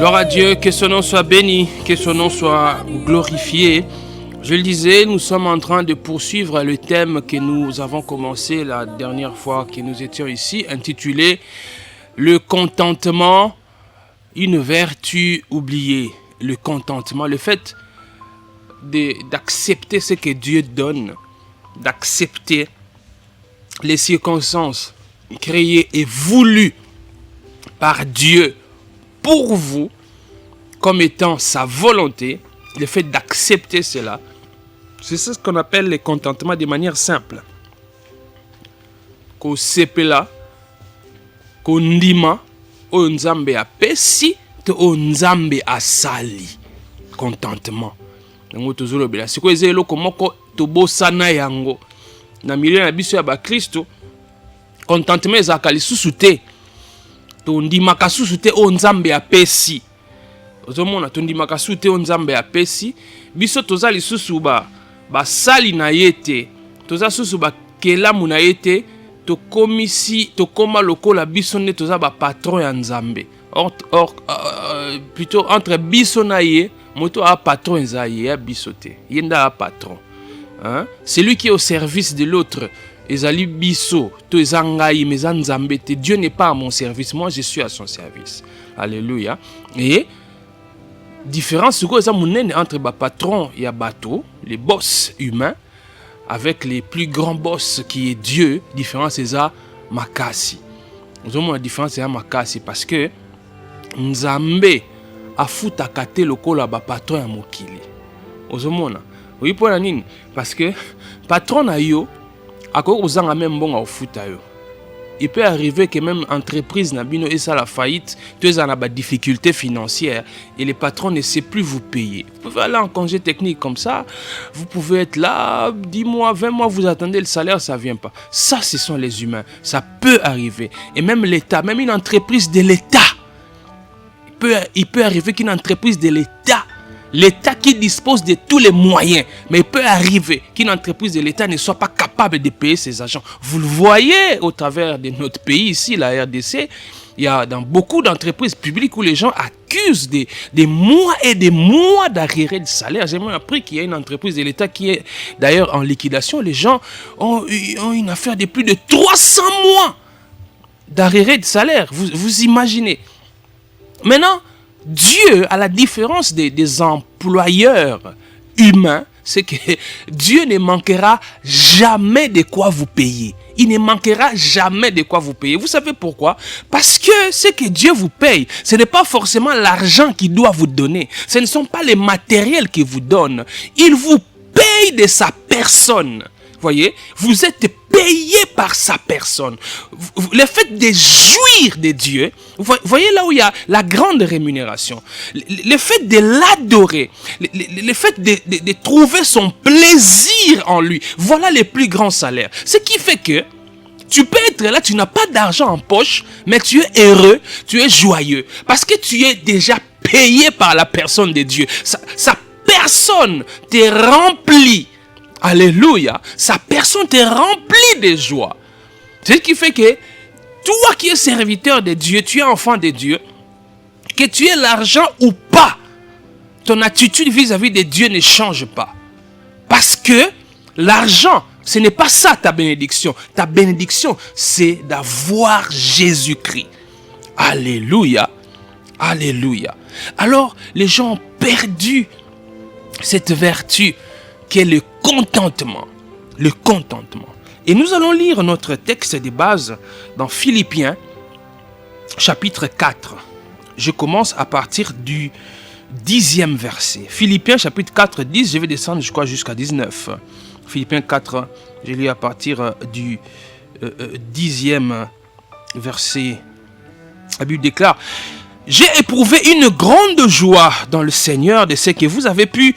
Gloire à Dieu, que son nom soit béni, que son nom soit glorifié. Je le disais, nous sommes en train de poursuivre le thème que nous avons commencé la dernière fois que nous étions ici, intitulé « Le contentement, une vertu oubliée ». Le contentement, le fait d'accepter ce que Dieu donne, d'accepter les circonstances créées et voulues par Dieu pour vous, comme étant sa volonté, le fait d'accepter cela, c'est ce qu'on appelle le contentement de manière simple. Ko sepela, ko ndima, o nzambe apesi, to o nzambe asali. Contentement. Nango tozolo bela. Siko ezelo komoko tobosana yango. Na milieu na biso ya ba Kristo, contentement ezaka lisusu te. To ndima kasusu te o nzambe apesi. Ozomona tondimaka su te o nzambe apesi biso toza lisusu basali na ye te, toza susu bakelamu na ye te, tokoma lokola biso nde toza bapatron ya nzambe. Plutôt entre biso na ye, moto a patron eza ye ya biso te, ye nda a patron. C'est lui qui est au service de l'autre. Ezali biso, to eza ngai, mais eza nzambe te. Dieu n'est pas à mon service, moi je suis à son service. Alléluia. Et différence entre les patrons et les bateaux, les boss humains, avec les plus grands boss qui est Dieu. Différence c'est ça, makasi. Nous avons la différence c'est makasi parce que Nzambe a foutu à kate le col à patron à mokili. Nous avons oui pour la nini parce que patron a yo à quoi vous en même bon à foutu à yo. Il peut arriver que même entreprise nabino et ça la faillite, tu en as des difficultés financières et les patrons ne savent plus vous payer. Vous pouvez aller en congé technique comme ça, vous pouvez être là 10 mois, 20 mois, vous attendez le salaire, ça vient pas. Ça, ce sont les humains. Ça peut arriver. Et même l'État, même une entreprise de l'État, il peut arriver qu'une entreprise de l'État qui dispose de tous les moyens, mais il peut arriver qu'une entreprise de l'État ne soit pas capable de payer ses agents. Vous le voyez au travers de notre pays ici, la RDC, il y a dans beaucoup d'entreprises publiques où les gens accusent des mois et des mois d'arriérés de salaire. J'ai même appris qu'il y a une entreprise de l'État qui est d'ailleurs en liquidation. Les gens ont une affaire de plus de 300 mois d'arriérés de salaire. Vous imaginez. Maintenant, Dieu, à la différence des employeurs humains, c'est que Dieu ne manquera jamais de quoi vous payer. Il ne manquera jamais de quoi vous payer. Vous savez pourquoi? Parce que ce que Dieu vous paye, ce n'est pas forcément l'argent qu'il doit vous donner. Ce ne sont pas les matériels qu'il vous donne. Il vous paye de sa personne. Voyez, vous êtes payé par sa personne. Le fait de jouir de Dieu, vous voyez là où il y a la grande rémunération. Le fait de l'adorer, le fait de trouver son plaisir en lui, voilà les plus grands salaires. Ce qui fait que tu peux être là, tu n'as pas d'argent en poche, mais tu es heureux, tu es joyeux. Parce que tu es déjà payé par la personne de Dieu. Sa personne te remplit. Alléluia. Sa personne te remplit de joie. C'est ce qui fait que toi qui es serviteur de Dieu, tu es enfant de Dieu, que tu aies l'argent ou pas, ton attitude vis-à-vis de Dieu ne change pas. Parce que l'argent, ce n'est pas ça ta bénédiction. Ta bénédiction, c'est d'avoir Jésus-Christ. Alléluia. Alléluia. Alors, les gens ont perdu cette vertu qui est le contentement. Le contentement. Et nous allons lire notre texte de base dans Philippiens, chapitre 4. Je commence à partir du 10e verset. Philippiens, chapitre 4, 10, je vais descendre, je crois, jusqu'à 19. Philippiens 4, je lis à partir du 10e verset. La Bible déclare: j'ai éprouvé une grande joie dans le Seigneur de ce que vous avez pu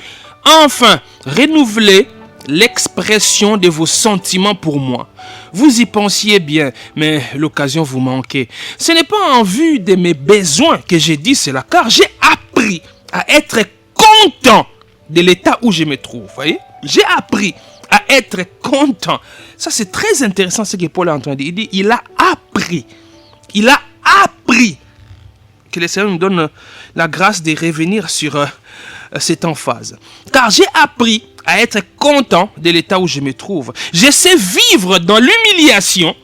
enfin renouveler l'expression de vos sentiments pour moi. Vous y pensiez bien, mais l'occasion vous manquait. Ce n'est pas en vue de mes besoins que j'ai dit cela, car j'ai appris à être content de l'état où je me trouve. Voyez? J'ai appris à être content. Ça, c'est très intéressant ce que Paul est en train de dire. Il dit, il a appris Que le Seigneur nous donne la grâce de revenir sur cette emphase. Car j'ai appris à être content de l'état où je me trouve. Je sais vivre dans l'humiliation.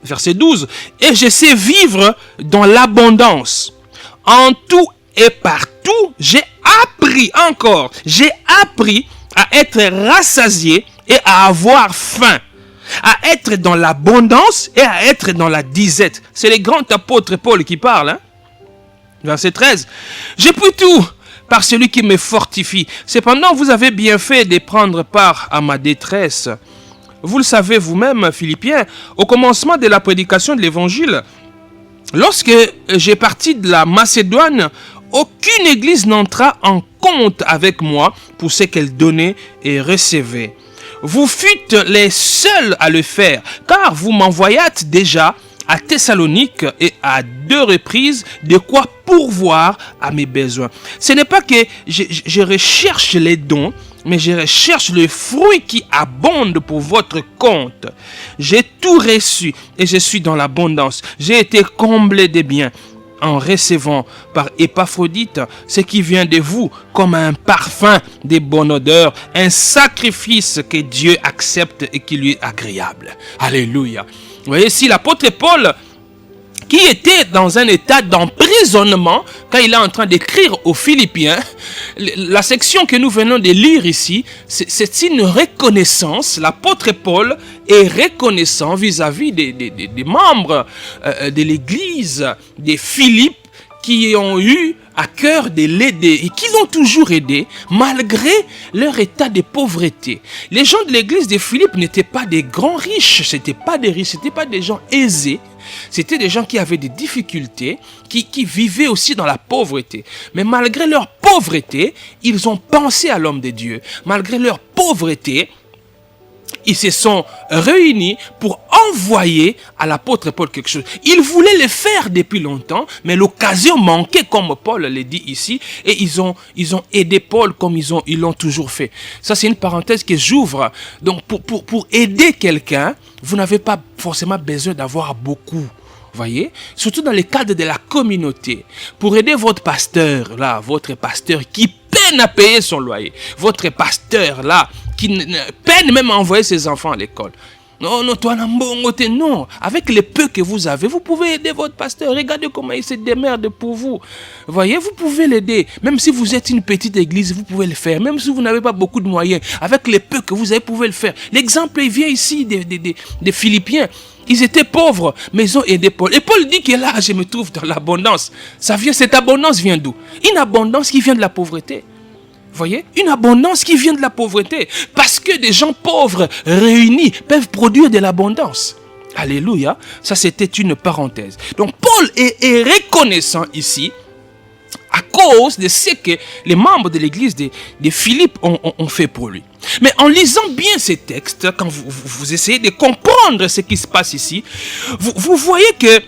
Verset 12. Et je sais vivre dans l'abondance. En tout et partout, j'ai appris à être rassasié et à avoir faim. À être dans l'abondance et à être dans la disette. C'est le grand apôtre Paul qui parle. Hein? Verset 13. J'ai pris tout par celui qui me fortifie. Cependant, vous avez bien fait de prendre part à ma détresse. Vous le savez vous-même, Philippiens, au commencement de la prédication de l'évangile, lorsque j'ai parti de la Macédoine, aucune église n'entra en compte avec moi pour ce qu'elle donnait et recevait. Vous fûtes les seuls à le faire, car vous m'envoyâtes déjà à Thessalonique et à 2 reprises de quoi pourvoir à mes besoins. Ce n'est pas que je recherche les dons, mais je recherche le fruit qui abonde pour votre compte. J'ai tout reçu et je suis dans l'abondance. J'ai été comblé de biens en recevant par Épaphrodite ce qui vient de vous comme un parfum de bonne odeur, un sacrifice que Dieu accepte et qui lui est agréable. Alléluia. Vous voyez ici l'apôtre Paul qui était dans un état d'emprisonnement quand il est en train d'écrire aux Philippiens. La section que nous venons de lire ici, c'est une reconnaissance. L'apôtre Paul est reconnaissant vis-à-vis des membres de l'église des Philippes qui ont eu à cœur de l'aider et qui l'ont toujours aidé malgré leur état de pauvreté. Les gens de l'église de Philippe n'étaient pas des grands riches, c'était pas des riches, c'était pas des gens aisés, c'était des gens qui avaient des difficultés, qui vivaient aussi dans la pauvreté. Mais malgré leur pauvreté, ils ont pensé à l'homme de Dieu. Malgré leur pauvreté, ils se sont réunis pour envoyer à l'apôtre Paul quelque chose. Ils voulaient le faire depuis longtemps, mais l'occasion manquait, comme Paul le dit ici, et ils ont aidé Paul comme ils l'ont toujours fait. Ça, c'est une parenthèse que j'ouvre. Donc, pour aider quelqu'un, vous n'avez pas forcément besoin d'avoir beaucoup. Voyez, surtout dans le cadre de la communauté, pour aider votre pasteur là, votre pasteur qui peine à payer son loyer, votre pasteur là qui peine même à envoyer ses enfants à l'école. Non, toi non. Avec le peu que vous avez, vous pouvez aider votre pasteur. Regardez comment il se démerde pour vous. Voyez, vous pouvez l'aider. Même si vous êtes une petite église, vous pouvez le faire. Même si vous n'avez pas beaucoup de moyens, avec le peu que vous avez, vous pouvez le faire. L'exemple il vient ici des Philippiens. Ils étaient pauvres, mais ils ont aidé Paul. Et Paul dit que là, je me trouve dans l'abondance. Cette abondance vient d'où? Une abondance qui vient de la pauvreté. Voyez, une abondance qui vient de la pauvreté. Parce que des gens pauvres réunis peuvent produire de l'abondance. Alléluia. Ça, c'était une parenthèse. Donc, Paul est reconnaissant ici à cause de ce que les membres de l'église de Philippe ont fait pour lui. Mais en lisant bien ces textes, quand vous essayez de comprendre ce qui se passe ici, vous voyez que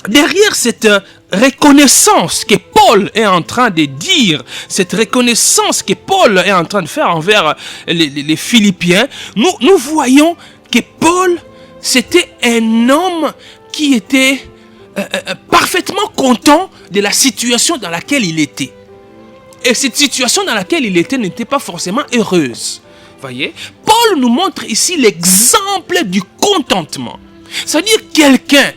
derrière cette reconnaissance que Paul est en train de dire, cette reconnaissance que Paul est en train de faire envers les Philippiens, nous voyons que Paul, c'était un homme qui était parfaitement content de la situation dans laquelle il était. Et cette situation dans laquelle il était n'était pas forcément heureuse. Voyez, Paul nous montre ici l'exemple du contentement. C'est-à-dire quelqu'un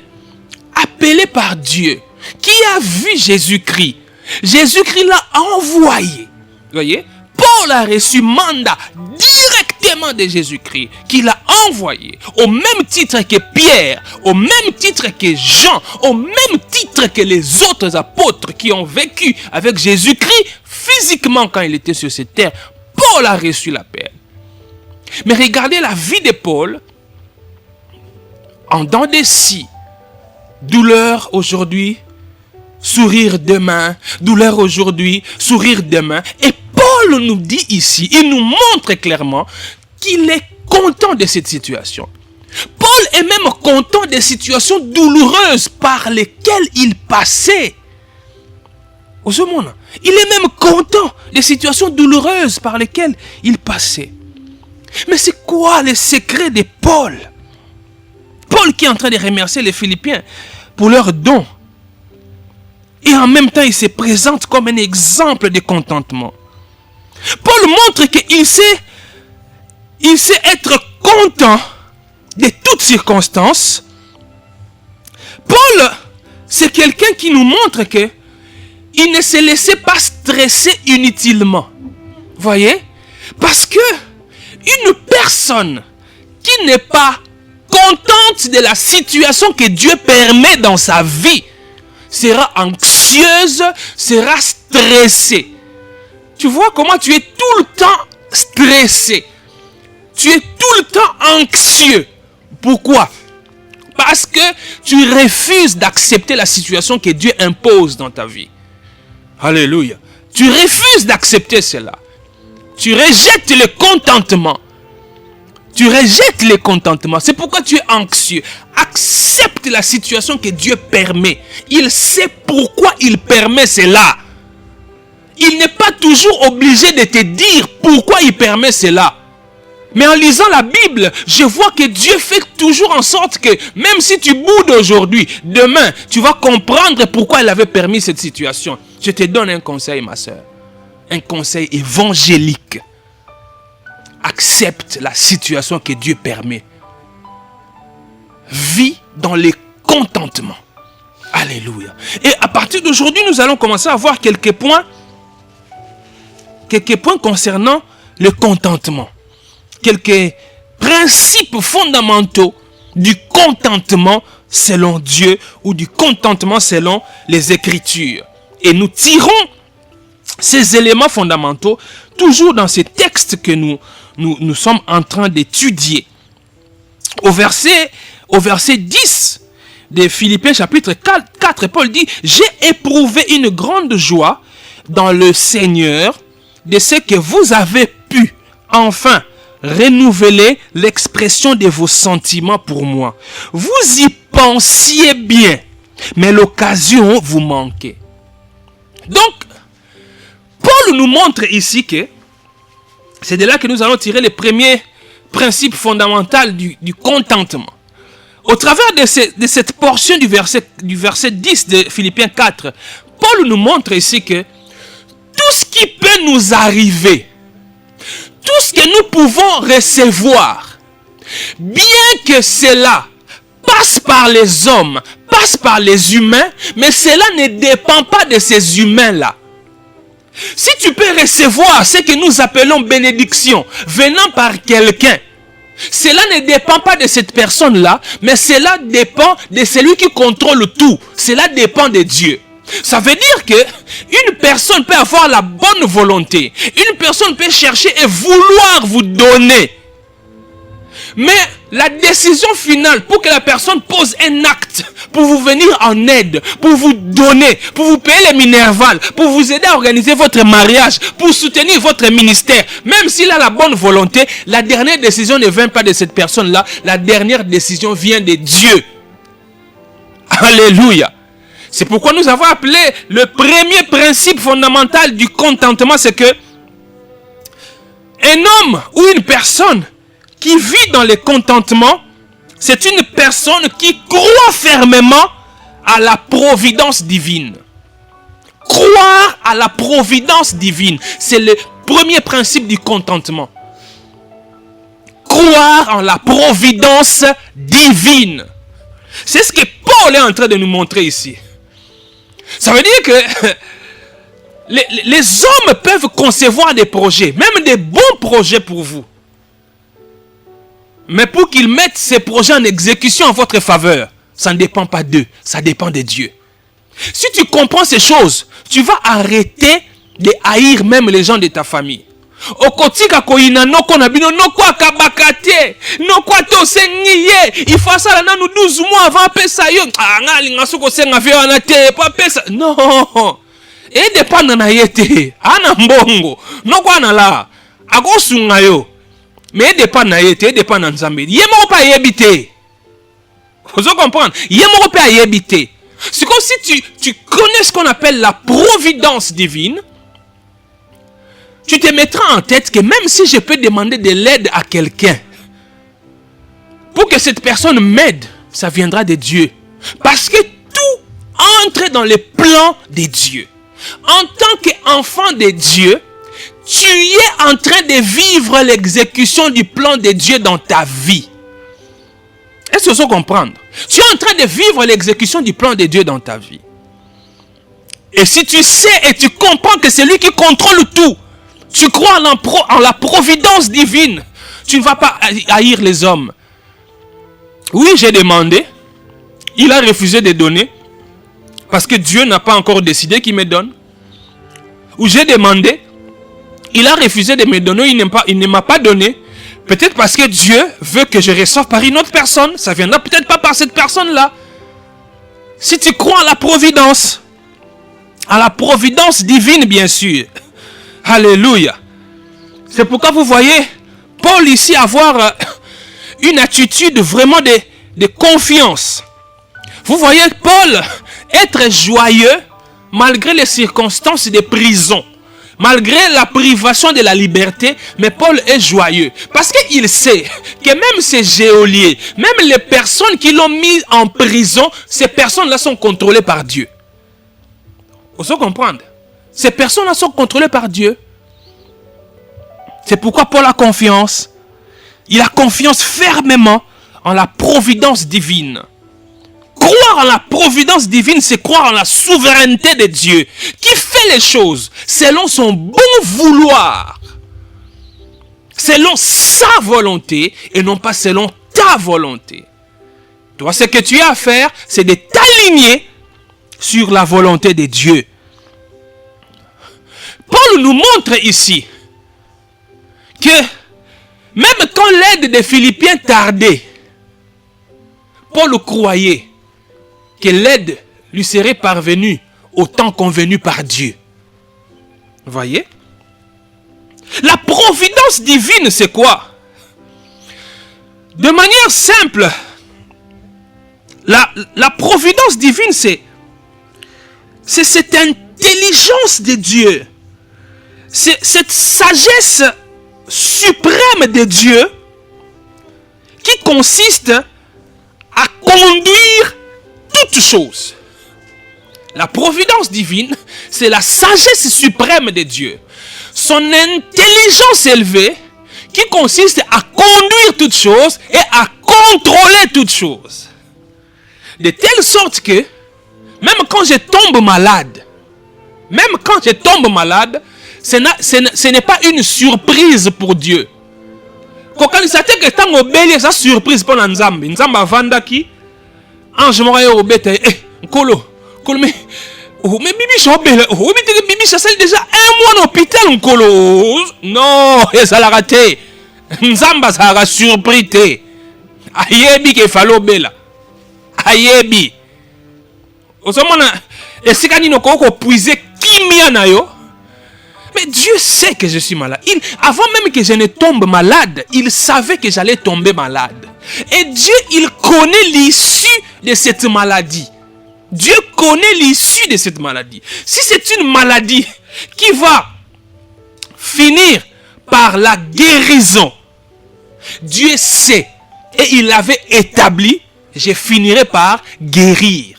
appelé par Dieu, qui a vu Jésus-Christ. Jésus-Christ l'a envoyé. Voyez, Paul a reçu mandat directement de Jésus-Christ, qu'il a envoyé, au même titre que Pierre, au même titre que Jean, au même titre que les autres apôtres qui ont vécu avec Jésus-Christ physiquement quand il était sur cette terre. Paul a reçu l'appel. Mais regardez la vie de Paul, en dents de scie, douleur aujourd'hui, sourire demain, douleur aujourd'hui, sourire demain. Et Paul nous dit ici, il nous montre clairement qu'il est content de cette situation. Paul est même content des situations douloureuses par lesquelles il passait. Au monde, il est même content des situations douloureuses par lesquelles il passait. Mais c'est quoi le secret de Paul? Paul qui est en train de remercier les Philippiens pour leurs dons. Et en même temps, il se présente comme un exemple de contentement. Paul montre qu'il sait être content de toutes circonstances. Paul, c'est quelqu'un qui nous montre que il ne se laissait pas stresser inutilement. Voyez? Parce que une personne qui n'est pas contente de la situation que Dieu permet dans sa vie sera anxieuse, sera stressée. Tu vois comment tu es tout le temps stressé. Tu es tout le temps anxieux. Pourquoi? Parce que tu refuses d'accepter la situation que Dieu impose dans ta vie. Alléluia. Tu refuses d'accepter cela. Tu rejettes le contentement. Tu rejettes le contentement. C'est pourquoi tu es anxieux. Accepte la situation que Dieu permet. Il sait pourquoi il permet cela. Il n'est pas toujours obligé de te dire pourquoi il permet cela. Mais en lisant la Bible, je vois que Dieu fait toujours en sorte que même si tu boudes aujourd'hui, demain, tu vas comprendre pourquoi il avait permis cette situation. Je te donne un conseil, ma soeur. Un conseil évangélique. Accepte la situation que Dieu permet. Vis dans le contentement. Alléluia. Et à partir d'aujourd'hui, nous allons commencer à voir quelques points concernant le contentement. Quelques principes fondamentaux du contentement selon Dieu ou du contentement selon les Écritures. Et nous tirons ces éléments fondamentaux toujours dans ces textes que nous sommes en train d'étudier. Au verset 10 de Philippiens chapitre 4, Paul dit « J'ai éprouvé une grande joie dans le Seigneur de ce que vous avez pu enfin renouveler l'expression de vos sentiments pour moi. Vous y pensiez bien, mais l'occasion vous manquait. » Donc, Paul nous montre ici que c'est de là que nous allons tirer le premier principe fondamental du contentement. Au travers de cette portion du verset 10 de Philippiens 4, Paul nous montre ici que tout ce qui peut nous arriver, tout ce que nous pouvons recevoir, bien que cela passe par les hommes, passe par les humains, mais cela ne dépend pas de ces humains-là. Si tu peux recevoir ce que nous appelons bénédiction venant par quelqu'un, cela ne dépend pas de cette personne-là, mais cela dépend de celui qui contrôle tout. Cela dépend de Dieu. Ça veut dire que une personne peut avoir la bonne volonté. Une personne peut chercher et vouloir vous donner. Mais la décision finale pour que la personne pose un acte, pour vous venir en aide, pour vous donner, pour vous payer les minervales, pour vous aider à organiser votre mariage, pour soutenir votre ministère, même s'il a la bonne volonté, la dernière décision ne vient pas de cette personne-là, la dernière décision vient de Dieu. Alléluia. C'est pourquoi nous avons appelé le premier principe fondamental du contentement, c'est que un homme ou une personne qui vit dans le contentement, c'est une personne qui croit fermement à la providence divine. Croire à la providence divine, c'est le premier principe du contentement. Croire en la providence divine. C'est ce que Paul est en train de nous montrer ici. Ça veut dire que les hommes peuvent concevoir des projets, même des bons projets pour vous. Mais pour qu'ils mettent ces projets en exécution en votre faveur, ça ne dépend pas d'eux, ça dépend de Dieu. Si tu comprends ces choses, tu vas arrêter de haïr même les gens de ta famille. Okotika koina noko na bino noko akabakate noko atosengiye il faut ça là nous 12 mois avant pesa yo ngali ngasuko senga fe wana te pa pesa non et dépend na yete ana mbongo noko ana la akosunga yo mais dépend na yete dépend na Nzambe yemo pa yebite. Vous comprenez? Yemo pa yebite. C'est comme si tu connais ce qu'on appelle la providence divine. Tu te mettras en tête que même si je peux demander de l'aide à quelqu'un, pour que cette personne m'aide, ça viendra de Dieu. Parce que tout entre dans les plans de Dieu. En tant qu'enfant de Dieu, tu es en train de vivre l'exécution du plan de Dieu dans ta vie. Est-ce que vous comprenez? Tu es en train de vivre l'exécution du plan de Dieu dans ta vie. Et si tu sais et tu comprends que c'est lui qui contrôle tout, tu crois en la providence divine, tu ne vas pas haïr les hommes. Oui, j'ai demandé. Il a refusé de donner. Parce que Dieu n'a pas encore décidé qu'il me donne. Ou j'ai demandé. Il a refusé de me donner. Il ne m'a pas donné. Peut-être parce que Dieu veut que je reçoive par une autre personne. Ça ne viendra peut-être pas par cette personne-là. Si tu crois à la providence divine, bien sûr. Alléluia. C'est pourquoi vous voyez Paul ici avoir une attitude vraiment de confiance. Vous voyez Paul être joyeux malgré les circonstances de prison. Malgré la privation de la liberté, mais Paul est joyeux. Parce qu'il sait que même ces geôliers, même les personnes qui l'ont mis en prison, ces personnes-là sont contrôlées par Dieu. Vous savez comprendre? Ces personnes-là sont contrôlées par Dieu. C'est pourquoi Paul a confiance. Il a confiance fermement en la providence divine. Croire en la providence divine, c'est croire en la souveraineté de Dieu, qui fait les choses selon son bon vouloir, selon sa volonté et non pas selon ta volonté. Toi, ce que tu as à faire, c'est de t'aligner sur la volonté de Dieu. Paul nous montre ici que même quand l'aide des Philippiens tardait, Paul croyait que l'aide lui serait parvenue au temps convenu par Dieu. Vous voyez? La providence divine, c'est quoi? De manière simple, la providence divine, c'est cette intelligence de Dieu. C'est cette sagesse suprême de Dieu qui consiste à conduire toutes choses. La providence divine, c'est la sagesse suprême de Dieu. Son intelligence élevée qui consiste à conduire toutes choses et à contrôler toutes choses. De telle sorte que, même quand je tombe malade, ce n'est pas une surprise pour Dieu. Quand il s'attend que tant obéi, c'est surprise pour Nzambe. Nzambe avandaki, ange morayo obéta, nkolo, mais bibi obéla, bibi ça déjà un mois en hôpital nkolo. Non, ça l'a raté. Nzamba ça a surpris te. Ayebi ke falo obéla. Ayebi. Osomona, esikani no koko puiser kimia na yo. Mais Dieu sait que je suis malade. Avant même que je ne tombe malade, il savait que j'allais tomber malade. Et Dieu, il connaît l'issue de cette maladie. Dieu connaît l'issue de cette maladie. Si c'est une maladie qui va finir par la guérison, Dieu sait et il l'avait établi, je finirai par guérir.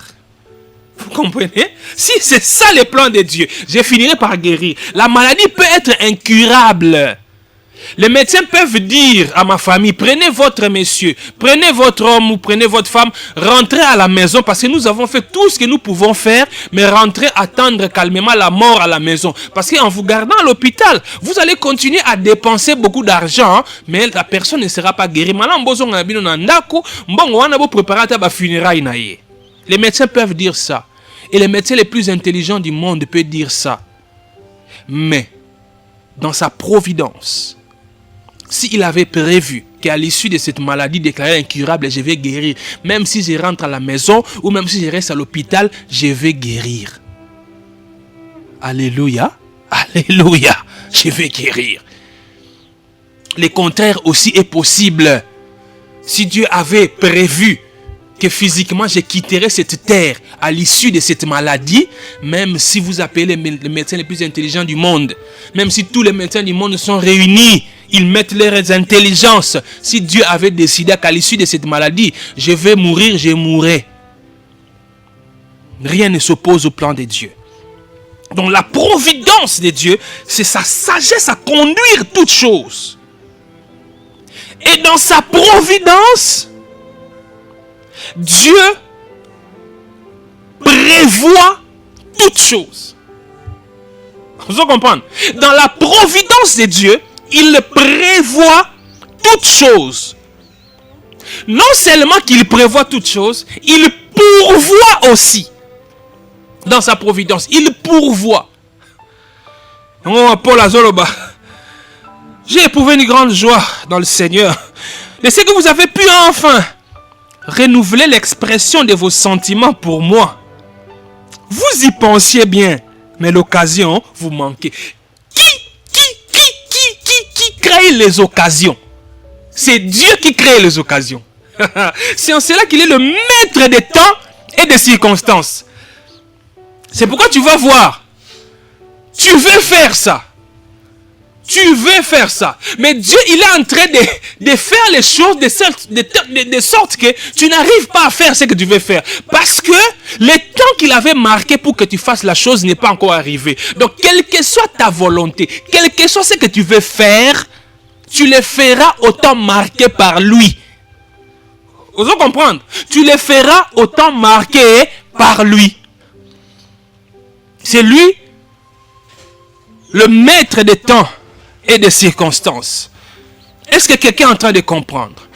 Vous comprenez? Si c'est ça le plan de Dieu, je finirai par guérir. La maladie peut être incurable. Les médecins peuvent dire à ma famille, prenez votre monsieur, prenez votre homme ou prenez votre femme, rentrez à la maison parce que nous avons fait tout ce que nous pouvons faire, mais rentrez attendre calmement la mort à la maison. Parce qu'en vous gardant à l'hôpital, vous allez continuer à dépenser beaucoup d'argent, mais la personne ne sera pas guérie. Les médecins peuvent dire ça. Et les médecins les plus intelligents du monde peuvent dire ça. Mais, dans sa providence, s'il avait prévu qu'à l'issue de cette maladie déclarée incurable, je vais guérir, même si je rentre à la maison ou même si je reste à l'hôpital, je vais guérir. Alléluia. Alléluia. Je vais guérir. Le contraire aussi est possible. Si Dieu avait prévu que physiquement je quitterai cette terre à l'issue de cette maladie, même si vous appelez les médecins les plus intelligents du monde, même si tous les médecins du monde sont réunis, ils mettent leurs intelligences. Si Dieu avait décidé qu'à l'issue de cette maladie, je vais mourir, je mourrai. rien ne s'oppose au plan de Dieu. Donc la providence de Dieu, c'est sa sagesse à conduire toutes choses. Et dans sa providence, Dieu prévoit toutes choses. Vous comprenez? Dans la providence de Dieu, il prévoit toutes choses. Non seulement qu'il prévoit toutes choses, il pourvoit aussi. Dans sa providence, il pourvoit. Paul Azoloba, j'ai éprouvé une grande joie dans le Seigneur. Et c'est que vous avez pu enfin renouveler l'expression de vos sentiments pour moi. Vous y pensiez bien, mais l'occasion vous manquait. Qui crée les occasions? C'est Dieu qui crée les occasions. C'est en cela qu'il est le maître des temps et des circonstances. C'est pourquoi tu vas voir. Tu veux faire ça. Tu veux faire ça. Mais Dieu, il est en train de faire les choses de sorte que tu n'arrives pas à faire ce que tu veux faire. Parce que le temps qu'il avait marqué pour que tu fasses la chose n'est pas encore arrivé. Donc, quelle que soit ta volonté, quel que soit ce que tu veux faire, tu le feras au temps marqué par lui. Vous allez comprendre? Tu le feras au temps marqué par lui. C'est lui, le maître des temps et des circonstances. Est-ce que quelqu'un est en train de comprendre?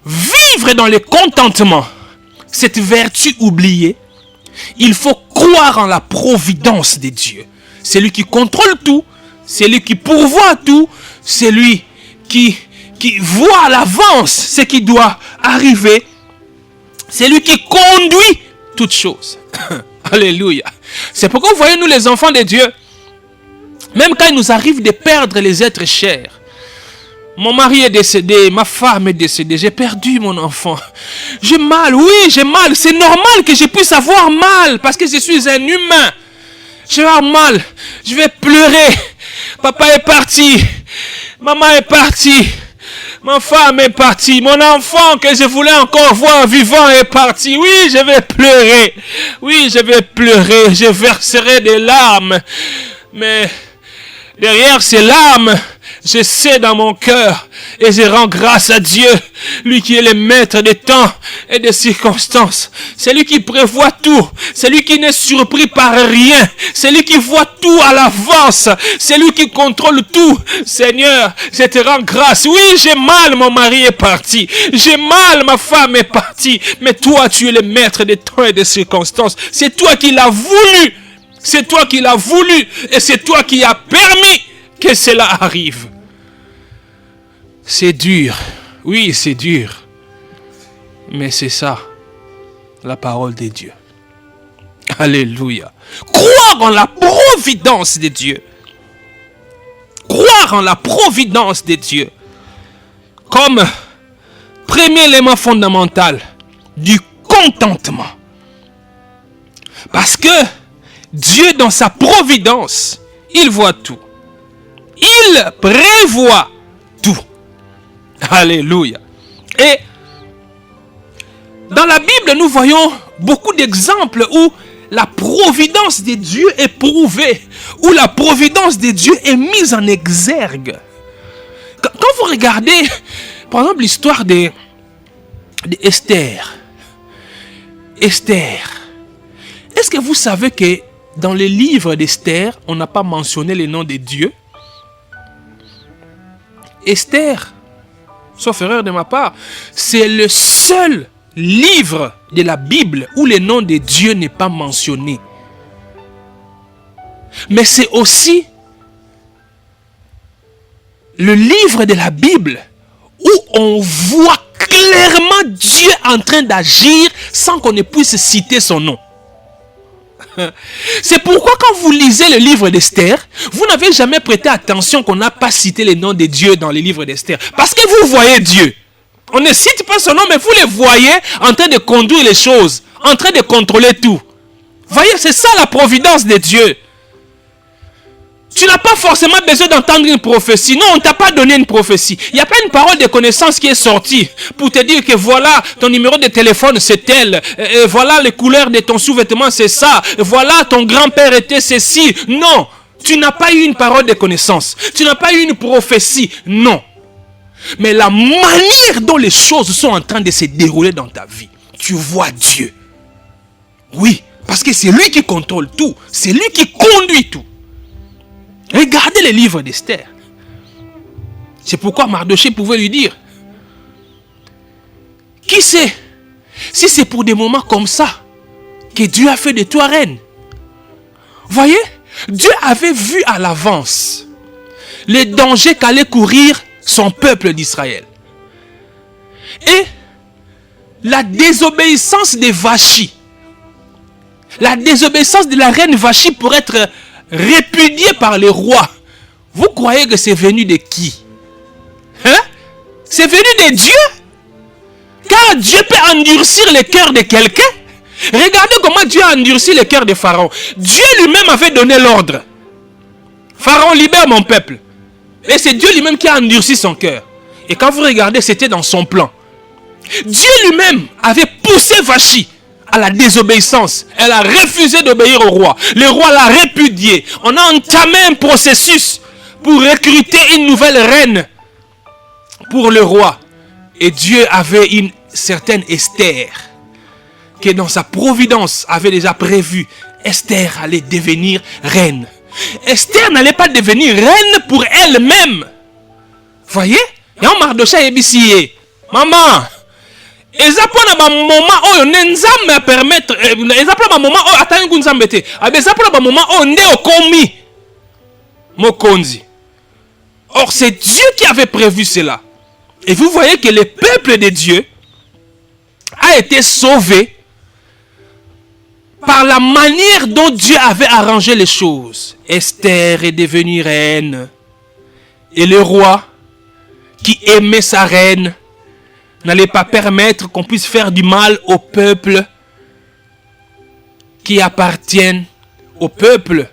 Vivre dans le contentement, cette vertu oubliée, il faut croire en la providence de Dieu. C'est lui qui contrôle tout, c'est lui qui pourvoit tout, c'est lui qui voit à l'avance ce qui doit arriver. C'est lui qui conduit toutes choses. Alléluia. C'est pourquoi vous voyez, nous les enfants de Dieu, même quand il nous arrive de perdre les êtres chers, mon mari est décédé, ma femme est décédée, j'ai perdu mon enfant. J'ai mal, oui, j'ai mal. C'est normal que je puisse avoir mal parce que je suis un humain. Je vais avoir mal, je vais pleurer. Papa est parti, maman est partie, ma femme est partie, mon enfant que je voulais encore voir vivant est parti. Oui, je vais pleurer. Oui, je vais pleurer. Je verserai des larmes. Mais derrière ces larmes, je sais dans mon cœur et je rends grâce à Dieu, lui qui est le maître des temps et des circonstances. C'est lui qui prévoit tout. C'est lui qui n'est surpris par rien. C'est lui qui voit tout à l'avance. C'est lui qui contrôle tout. Seigneur, je te rends grâce. Oui, j'ai mal, mon mari est parti. J'ai mal, ma femme est partie. Mais toi, tu es le maître des temps et des circonstances. C'est toi qui l'as voulu. C'est toi qui l'as voulu. Et c'est toi qui as permis que cela arrive. C'est dur. Oui, c'est dur. Mais c'est ça, la parole de Dieu. Alléluia. Croire en la providence de Dieu. Croire en la providence de Dieu. Comme premier élément fondamental du contentement. Parce que Dieu, dans sa providence, il voit tout. Il prévoit tout. Alléluia. Et dans la Bible, nous voyons beaucoup d'exemples où la providence de Dieu est prouvée, où la providence de Dieu est mise en exergue. Quand vous regardez, par exemple, l'histoire d'Esther. Esther. Est-ce que vous savez que dans les livres d'Esther, on n'a pas mentionné le nom de Dieu? Esther, sauf erreur de ma part, c'est le seul livre de la Bible où le nom de Dieu n'est pas mentionné. Mais c'est aussi le livre de la Bible où on voit clairement Dieu en train d'agir sans qu'on ne puisse citer son nom. C'est pourquoi quand vous lisez le livre d'Esther, vous n'avez jamais prêté attention qu'on n'a pas cité le nom de Dieu dans le livre d'Esther. Parce que vous voyez Dieu. On ne cite pas son nom, mais vous le voyez en train de conduire les choses, en train de contrôler tout. Voyez, c'est ça la providence de Dieu. Tu n'as pas forcément besoin d'entendre une prophétie. Non, on ne t'a pas donné une prophétie. Il n'y a pas une parole de connaissance qui est sortie pour te dire que voilà, ton numéro de téléphone c'est tel. Et voilà les couleurs de ton sous-vêtement c'est ça. Voilà, ton grand-père était ceci. Non, tu n'as pas eu une parole de connaissance. Tu n'as pas eu une prophétie. Non. Mais la manière dont les choses sont en train de se dérouler dans ta vie, tu vois Dieu. Oui, parce que c'est lui qui contrôle tout. C'est lui qui conduit tout. Regardez les livres d'Esther. C'est pourquoi Mardochée pouvait lui dire, qui sait si c'est pour des moments comme ça que Dieu a fait de toi reine. Voyez, Dieu avait vu à l'avance les dangers qu'allait courir son peuple d'Israël. Et la désobéissance de Vachi, la désobéissance de la reine Vachi pour être répudiée par les rois. Vous croyez que c'est venu de qui? Hein? C'est venu de Dieu? Car Dieu peut endurcir le cœur de quelqu'un. Regardez comment Dieu a endurci le cœur de Pharaon. Dieu lui-même avait donné l'ordre. Pharaon, libère mon peuple. Et c'est Dieu lui-même qui a endurci son cœur. Et quand vous regardez, c'était dans son plan. Dieu lui-même avait poussé Vachi à la désobéissance. Elle a refusé d'obéir au roi. Le roi l'a répudié. On a entamé un processus pour recruter une nouvelle reine pour le roi. Et Dieu avait une certaine Esther qui dans sa providence avait déjà prévu. Esther allait devenir reine. Esther n'allait pas devenir reine pour elle-même. Voyez? Et on Mardochée ebisiye. Maman, eza pona ba moment oyo nzambe a permettre eza pona ba moment oyo atanga nzambe te. Eza pona ba moment oyo nde okomi mokonzi. Or c'est Dieu qui avait prévu cela. Et vous voyez que le peuple de Dieu a été sauvé par la manière dont Dieu avait arrangé les choses. Esther est devenue reine. Et le roi qui aimait sa reine n'allait pas permettre qu'on puisse faire du mal au peuple qui appartiennent au peuple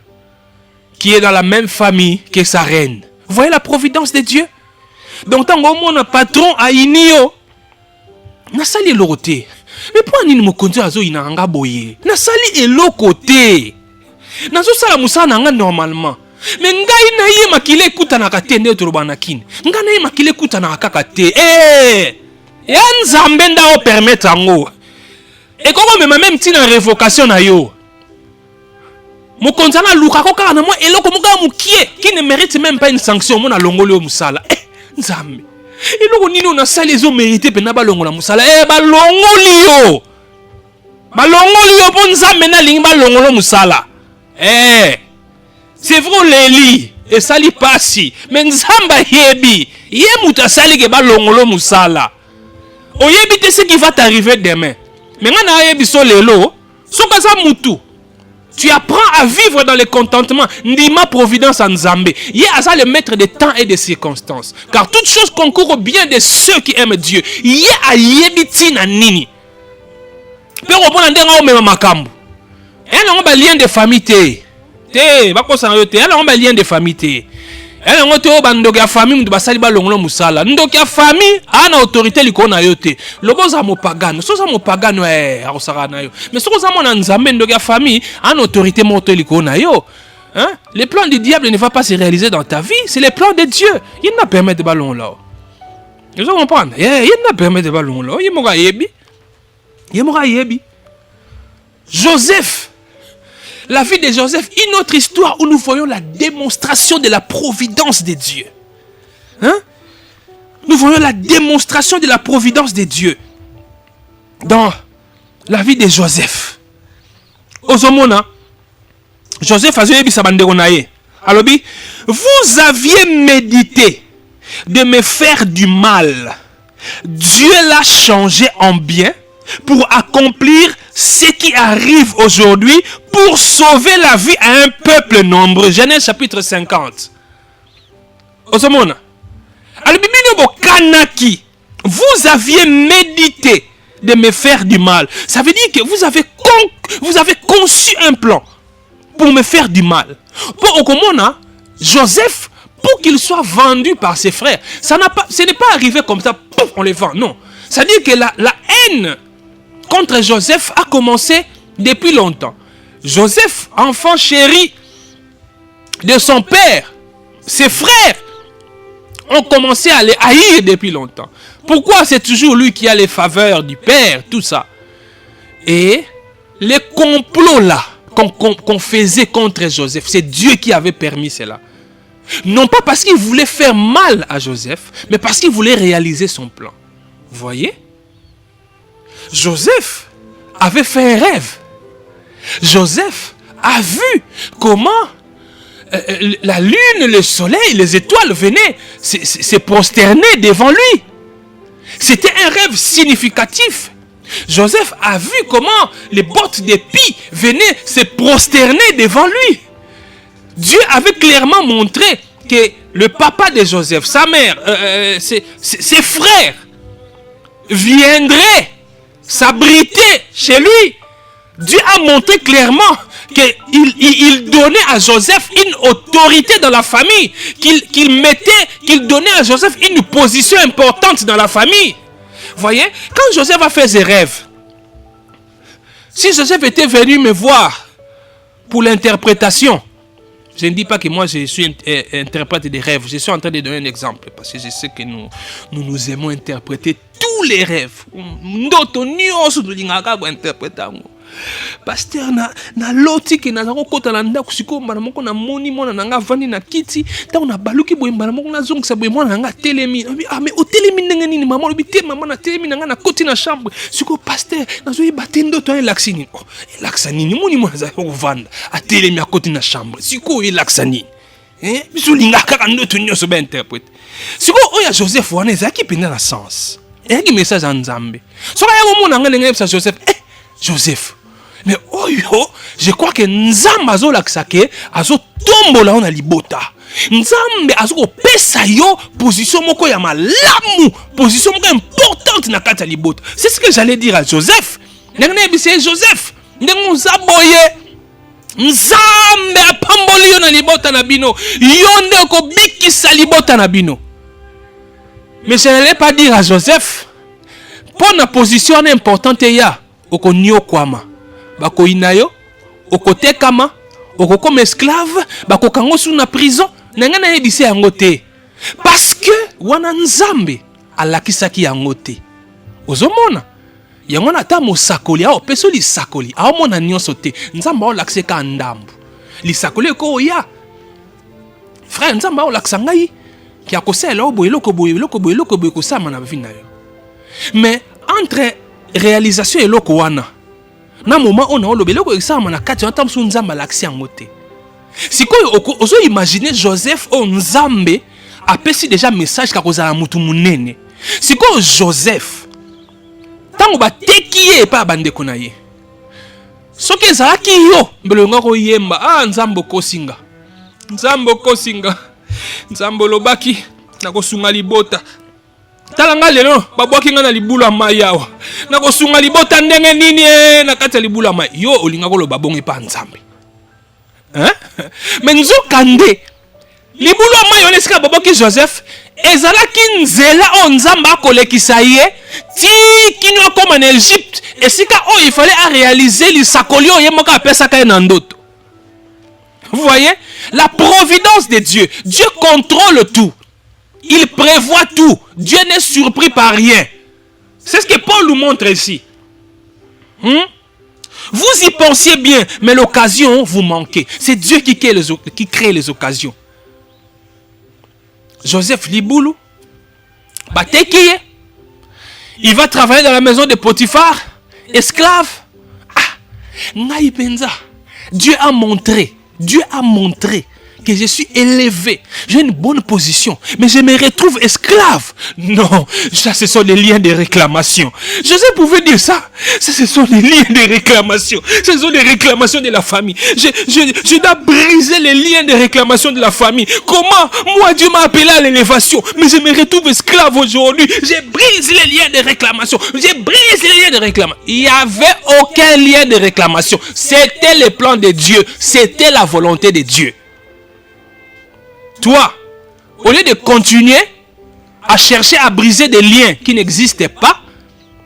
qui est dans la même famille que sa reine. Vous voyez la providence de Dieu? Donc tant que mon patron a inio, na sali l'autre. Mais pourquoi ni mokonzi azo inanga boye? Na sali eloko te. Na zo sala musala nanga normalement. Mais ngai na ye makile kuta na katende to robana kin. Nga na ye makile kuta na kaka te. Ya nzambe nda o permettre ngo. Et koko même tina révocation na yo. Mokonzi na luka ko kaka na mo eloko muga mukie qui ne mérite même pas une sanction mona longolo musala. Nzambe. Eloko nini on a sali ezo mérité pena ba longola musala. Ba longoli yo. Ba longoli yo po nzambe na lingi ba longolo musala. C'est vrai Léli et sali pasi mais nzamba yebi ye muta sali ke ba longolo musala. Oyebi te ce qui va t'arriver demain. Mais ngana yebi so lelo soka sa mutu. Tu apprends à vivre dans le contentement. Ndima providence en Nzambe. Yé a le maître des temps et des circonstances. Car toute chose concourt au bien de ceux qui aiment Dieu. Yé a yebiti na nini. Pe repona ndenga o mema makambu. Elle a un lien de famille te. Te, bako sa yo te. Elle a un lien de famille te. Elle a un te o bandoki ya famille mtu basali ba longolo musala. Ndoki ya famille ana autorité liko na yo te. Lobo za mo pagano. So za mo pagano akosaka na yo. Mais so za mo na nzambe ndoki ya famille ana autorité moto liko na yo. Hein? Les plans du diable ne vont pas se réaliser dans ta vie, c'est les plans de Dieu. Il n'a permis de ballon là. Vous comprenez? Il n'a permis de ballon là. Il m'a yebi. Il m'a yebi. Joseph. La vie de Joseph, une autre histoire où nous voyons la démonstration de la providence de Dieu. Hein? Nous voyons la démonstration de la providence de Dieu dans la vie de Joseph. Ozomona, Joseph a dit alobi, vous aviez médité de me faire du mal. Dieu l'a changé en bien pour accomplir ce qui arrive aujourd'hui pour sauver la vie à un peuple nombreux. Genèse chapitre 50. Osomona. Vous aviez médité de me faire du mal. Ça veut dire que vous avez conçu un plan pour me faire du mal. Pour Okomona, Joseph pour qu'il soit vendu par ses frères. Ce n'est pas arrivé comme ça, pouf, on les vend. Non. C'est-à-dire que la haine contre Joseph a commencé depuis longtemps. Joseph, enfant chéri de son père, ses frères ont commencé à les haïr depuis longtemps. Pourquoi? C'est toujours lui qui a les faveurs du père, tout ça. Et les complots là qu'on faisait contre Joseph, c'est Dieu qui avait permis cela. Non pas parce qu'il voulait faire mal à Joseph, mais parce qu'il voulait réaliser son plan. Vous voyez? Joseph avait fait un rêve. Joseph a vu comment la lune, le soleil, les étoiles venaient se prosterner devant lui. C'était un rêve significatif. Joseph a vu comment les bottes d'épis venaient se prosterner devant lui. Dieu avait clairement montré que le papa de Joseph, sa mère, ses frères viendraient s'abriter chez lui. Dieu a montré clairement qu'il donnait à Joseph une autorité dans la famille, qu'il donnait à Joseph une position importante dans la famille. Vous voyez, quand Joseph a fait ses rêves, si Joseph était venu me voir pour l'interprétation, je ne dis pas que moi je suis interprète des rêves, je suis en train de donner un exemple, parce que je sais que nous aimons interpréter tous les rêves. Pasteur na loti ke na zako kota na ndako siko mbana moko na moni mwana nanga vandi na kiti ta una baluki boye mbana moko na zongisa boye mwana nanga telemi mais o telemi ndenge nini mama lobi te mama na telemi nanga na koti na chambre siko pasteur na zo batendo to elaxini elaxani moni mwana za ko vanda a telemi a koti na chambre siko elaxani biso linga kaka ndoto nyoso ba interprète siko oya Joseph wana ezaki penda na sens ezaki message en Nzambe soka ya mona nga ndenge sa Joseph Joseph. Mais oh yo, je crois que Nzambe azo laksake, azo tombola on a libota. Nzambe azo ko pesa yo position moko ya malamu, position moko importante na kati ya libota. C'est ce que j'allais dire à Joseph. Ndenge bise Joseph, ndenge nzaboye. Nzambe apamboli yo na libota na bino. Yo nde ko bikisa libota na bino. Mais je n'allais pas dire à Joseph, pour na position importante ya okonyo kwama. Bako inayo, okote kama, okokoma esclave, bako kango sous na prison, nanga na yebise yango te. Parce que wana Nzambe alakisaki yango te. Ozomona, yango na ta mosakoli, ao peso li sakoli, ao mona nyonso te. Nzambe ao lakseka ndambu. Li sakoli ko oya. Frère, Nzambe ao laksa ngai ki akosela obo eloko boye kosama na vie na yo. Mais entre réalisation et loko wana na moment on a olobeloko examen na kati on tam su Nzambe l'action ngote. Sikoyo ozo imaginer Joseph o Nzambe apesi déjà message ka kozala mutu munene. Sikoyo Joseph tango bateki ye pa bandeko na ye. Soki ezalaki yo mbelonga ko yemba Nzambe kosinga. Nzambe kosinga. Nzambe lobaki na kosunga libota. Talanga lelo babwaki nga na libulu mai yawa na kosunga libota ndenge nini na kati ya libulu mai yo olinga koloba bonge pa Nzambe mais nzokande libulu mai on esika babwaki Joseph ezalaki nzela o Nzambe akolekisa ye ti kino akoma na Egypte esika o il fallait à réaliser lisakoli o yemoka apesaka ye na ndoto. Vous voyez la providence de Dieu. Dieu contrôle tout. Il prévoit tout. Dieu n'est surpris par rien. C'est ce que Paul nous montre ici. Vous y pensiez bien, mais l'occasion vous manquait. C'est Dieu qui crée les occasions. Joseph Liboulou, Batekiye, il va travailler dans la maison de Potiphar, esclave. Ngai penza. Dieu a montré que je suis élevé, j'ai une bonne position, mais je me retrouve esclave. Non, ça ce sont les liens de réclamation. Joseph pouvait dire ça. Ça ce sont les liens de réclamation. Ce sont les réclamations de la famille. Je dois briser les liens de réclamation de la famille. Comment? Moi, Dieu m'a appelé à l'élévation, mais je me retrouve esclave aujourd'hui. Je brise les liens de réclamation. Je brise les liens de réclamation. Il n'y avait aucun lien de réclamation. C'était le plan de Dieu. C'était la volonté de Dieu. Toi, au lieu de continuer à chercher à briser des liens qui n'existaient pas,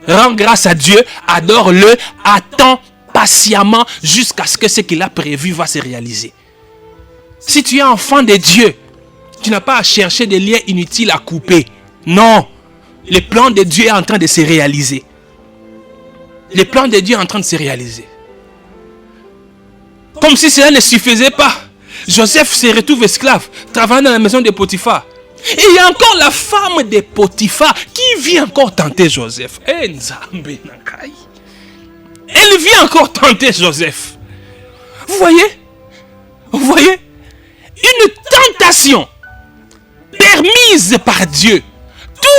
rends grâce à Dieu, adore-le, attends patiemment jusqu'à ce que ce qu'il a prévu va se réaliser. Si tu es enfant de Dieu, tu n'as pas à chercher des liens inutiles à couper. Non, le plan de Dieu est en train de se réaliser. Le plan de Dieu est en train de se réaliser. Comme si cela ne suffisait pas, Joseph se retrouve esclave, travaillant dans la maison de Potiphar. Et il y a encore la femme de Potiphar qui vient encore tenter Joseph. Elle vient encore tenter Joseph. Vous voyez? Vous voyez? Une tentation permise par Dieu,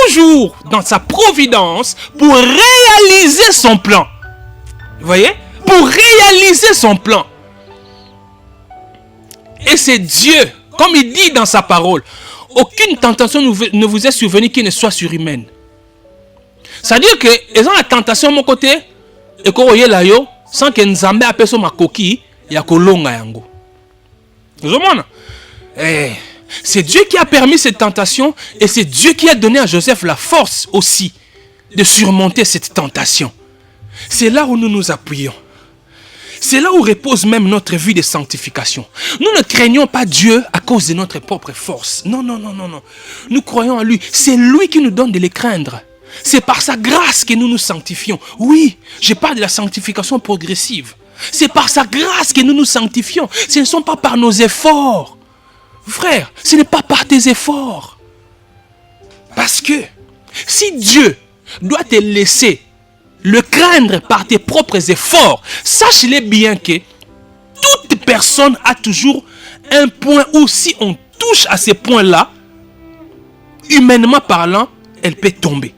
toujours dans sa providence, pour réaliser son plan. Vous voyez? Pour réaliser son plan. Et c'est Dieu, comme il dit dans sa parole, aucune tentation ne vous est survenue qui ne soit surhumaine. C'est-à-dire que, ils ont la tentation de mon côté, et qu'on y là yo, sans que Nzambe appelle son ma coquille, il y a kolonga yango. Vous comprenez? C'est Dieu qui a permis cette tentation, et c'est Dieu qui a donné à Joseph la force aussi de surmonter cette tentation. C'est là où nous nous appuyons. C'est là où repose même notre vie de sanctification. Nous ne craignons pas Dieu à cause de notre propre force. Non, non, non, non, non. Nous croyons en lui. C'est lui qui nous donne de les craindre. C'est par sa grâce que nous nous sanctifions. Oui, je parle de la sanctification progressive. C'est par sa grâce que nous nous sanctifions. Ce ne sont pas par nos efforts. Frère, ce n'est pas par tes efforts. Parce que si Dieu doit te laisser le craindre par tes propres efforts, sache-le bien que toute personne a toujours un point où si on touche à ce point-là, humainement parlant, elle peut tomber.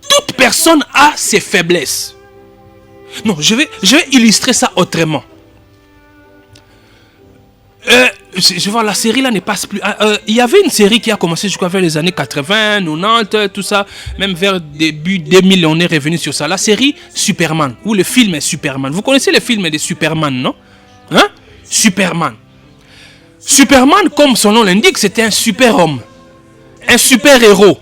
Toute personne a ses faiblesses. Non, je vais illustrer ça autrement. Je vois, la série là ne passe plus. Il y avait une série qui a commencé, je crois, vers les années 80, 90, tout ça. Même vers début 2000, on est revenu sur ça. La série Superman, ou le film est Superman. Vous connaissez le film de Superman, non? Hein? Superman. Superman, comme son nom l'indique, c'était un super-homme. Un super-héros.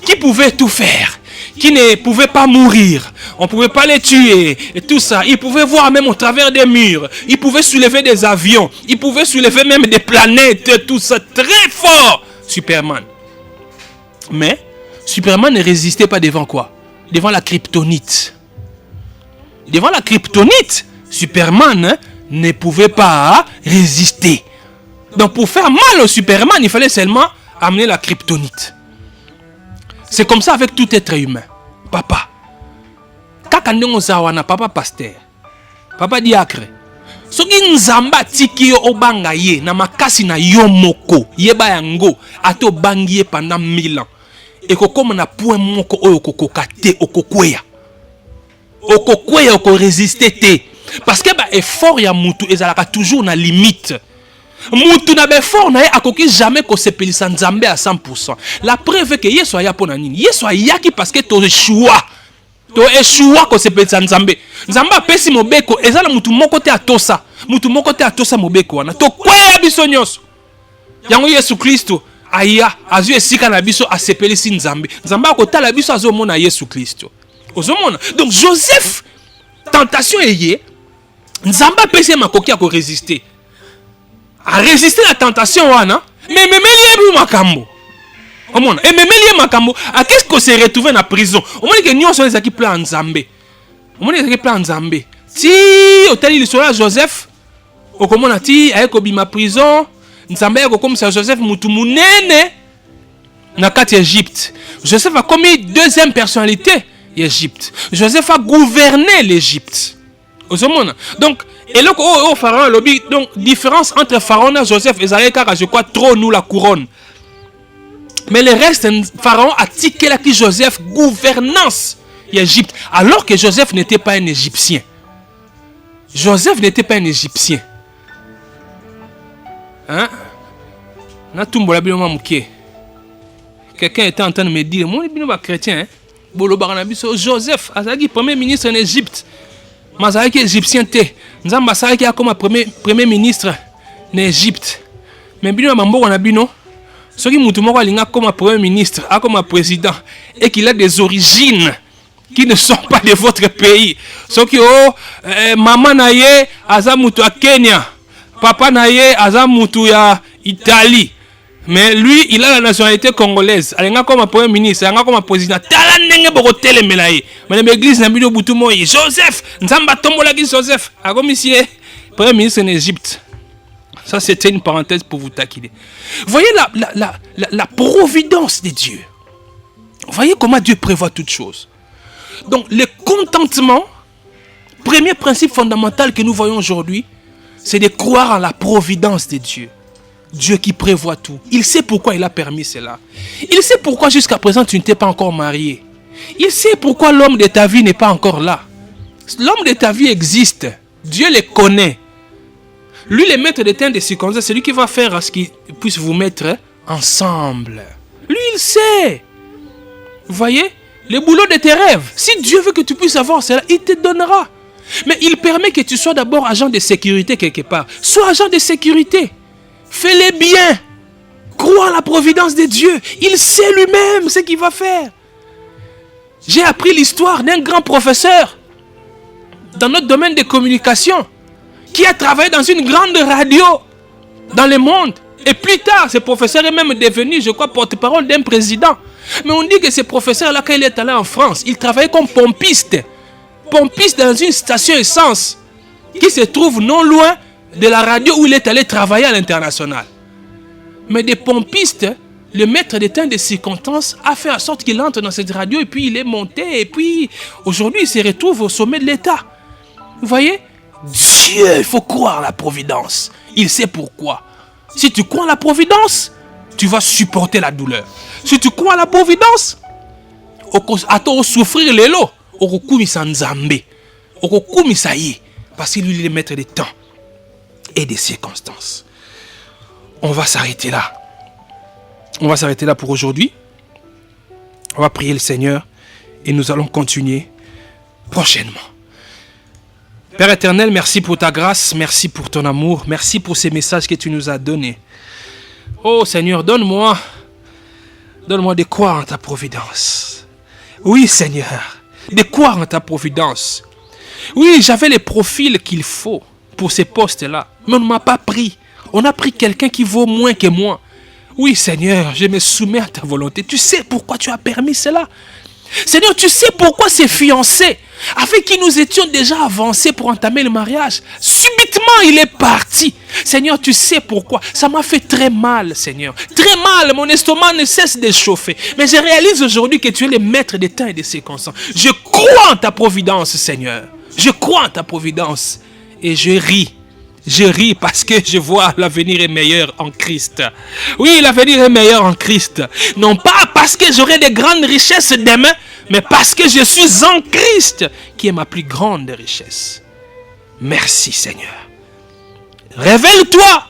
Qui pouvait tout faire. Qui ne pouvait pas mourir. On ne pouvait pas les tuer. Et tout ça. Il pouvait voir même au travers des murs. Il pouvait soulever des avions. Il pouvait soulever même des planètes. Tout ça. Très fort. Superman. Mais Superman ne résistait pas devant quoi? Devant la kryptonite. Devant la kryptonite, Superman ne pouvait pas résister. Donc pour faire mal au Superman, il fallait seulement amener la kryptonite. C'est comme ça avec tout être humain. Papa. Kakandongo zawana, papa pasteur. Papa diacre. Soki nzamba tiki yo obanga ye na makasi na yo moko. Yeba yango. Ato bangi ye pendant 1000 ans. Et comme na point moko oyo kokokate okokweya. Okokweya oko résister te. Parce que ba effort ya mutu ezalaka toujours na limite. Mutu na befort na ye akoki jamais ko sepelisa nzambe à 100%. La preuve que yeso aya pona nini. Yeso ayaki parce que to échoua. To échoua ko sepelisa nzambe. Nzambe apesi mobeko ezala mutu moko te atosa. Mutu moko te atosa mobeko wana. To kweya biso nyonso. Yango Yesu Kristo aya azu esika na biso asepelisi nzambe. Nzambe akotala biso azomona Yesu Kristo. Ozomona. Donc Joseph tentation eye nzambe apesi makoki ako résister. À résister à la tentation wana, mais même lié makambo. Au monde, et même lié makambo, à qu'est-ce qu'on s'est retrouvé dans la prison? Au monde que nous sommes les qui plan Nzambe. Au monde qui plan Nzambe. Si au tel il soit Joseph, au comment a ti avec ma prison, Nzambe a comme ça Joseph mutu munene na kati Égypte. Joseph a commis deuxième personnalité Égypte. Joseph a gouverné l'Égypte. Donc, et là, au pharaon, lobby, donc, différence entre pharaon et Joseph, et Zayeka, je crois, trop nous la couronne. Mais le reste, pharaon a tiqué là qui Joseph, gouvernance d'Égypte, alors que Joseph n'était pas un Égyptien. Joseph n'était pas un Égyptien. Hein? Quelqu'un était en train de me dire, moi, je suis chrétien, Joseph, Azaki, premier ministre en Égypte. Mazaki égyptien te. Nzamba Saraki a comme premier ministre en Égypte. Mais bino mambo on a bino. Ce qui moutou moko alinga comme premier ministre, comme président, et qu'il a des origines qui ne sont pas de votre pays. Ce qui maman naye aza moutou à Kenya, papa naye aza moutou à Italie. Mais lui, il a la nationalité congolaise. Il a comme premier ministre, il a comme président. Tala nenge boko telemela ye. Mais l'église na bino butu moyi. Joseph, nzamba tombola ki Joseph. A comme ici, premier ministre en Égypte. Ça, c'était une parenthèse pour vous taquiner. Voyez la providence de Dieu. Voyez comment Dieu prévoit toutes choses. Donc, le contentement, premier principe fondamental que nous voyons aujourd'hui, c'est de croire en la providence de Dieu. Dieu qui prévoit tout. Il sait pourquoi il a permis cela. Il sait pourquoi jusqu'à présent tu ne t'es pas encore marié. Il sait pourquoi l'homme de ta vie n'est pas encore là. L'homme de ta vie existe. Dieu le connaît. Lui, le maître des temps de circonstances, c'est lui qui va faire à ce qu'il puisse vous mettre ensemble. Lui, il sait. Vous voyez? Le boulot de tes rêves. Si Dieu veut que tu puisses avoir cela, il te donnera. Mais il permet que tu sois d'abord agent de sécurité quelque part. Sois agent de sécurité. Fais-les bien. Crois en la providence de Dieu. Il sait lui-même ce qu'il va faire. J'ai appris l'histoire d'un grand professeur dans notre domaine de communication qui a travaillé dans une grande radio dans le monde. Et plus tard, ce professeur est même devenu, je crois, porte-parole d'un président. Mais on dit que ce professeur-là, quand il est allé en France, il travaillait comme pompiste. Pompiste dans une station essence qui se trouve non loin de la radio où il est allé travailler à l'international. Mais des pompistes, le maître des temps de circonstances a fait en sorte qu'il entre dans cette radio et puis il est monté et puis aujourd'hui il se retrouve au sommet de l'État. Vous voyez? Dieu, il faut croire à la providence. Il sait pourquoi. Si tu crois à la providence, tu vas supporter la douleur. Si tu crois à la providence, attends souffrir les lots. Parce qu'il lui est le maître des temps et des circonstances. On va s'arrêter là. On va s'arrêter là pour aujourd'hui. On va prier le Seigneur et nous allons continuer prochainement. Père éternel, merci pour ta grâce, merci pour ton amour, merci pour ces messages que tu nous as donnés. Oh Seigneur, donne-moi de croire en ta providence. Oui Seigneur, de croire en ta providence. Oui, j'avais les profils qu'il faut pour ces postes-là, mais on ne m'a pas pris. On a pris quelqu'un qui vaut moins que moi. Oui Seigneur, je me soumets à ta volonté. Tu sais pourquoi tu as permis cela. Seigneur, tu sais pourquoi ces fiancés, avec qui nous étions déjà avancés pour entamer le mariage, subitement il est parti. Seigneur, tu sais pourquoi. Ça m'a fait très mal, Seigneur. Très mal, mon estomac ne cesse de chauffer. Mais je réalise aujourd'hui que tu es le maître des temps et des circonstances. Je crois en ta providence, Seigneur. Je crois en ta providence. Et je ris. Je ris parce que je vois l'avenir est meilleur en Christ. Oui, l'avenir est meilleur en Christ. Non pas parce que j'aurai de grandes richesses demain, mais parce que je suis en Christ, qui est ma plus grande richesse. Merci Seigneur. Révèle-toi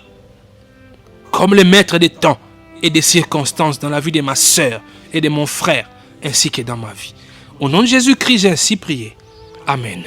comme le maître des temps et des circonstances dans la vie de ma sœur et de mon frère, ainsi que dans ma vie. Au nom de Jésus-Christ, j'ai ainsi prié. Amen.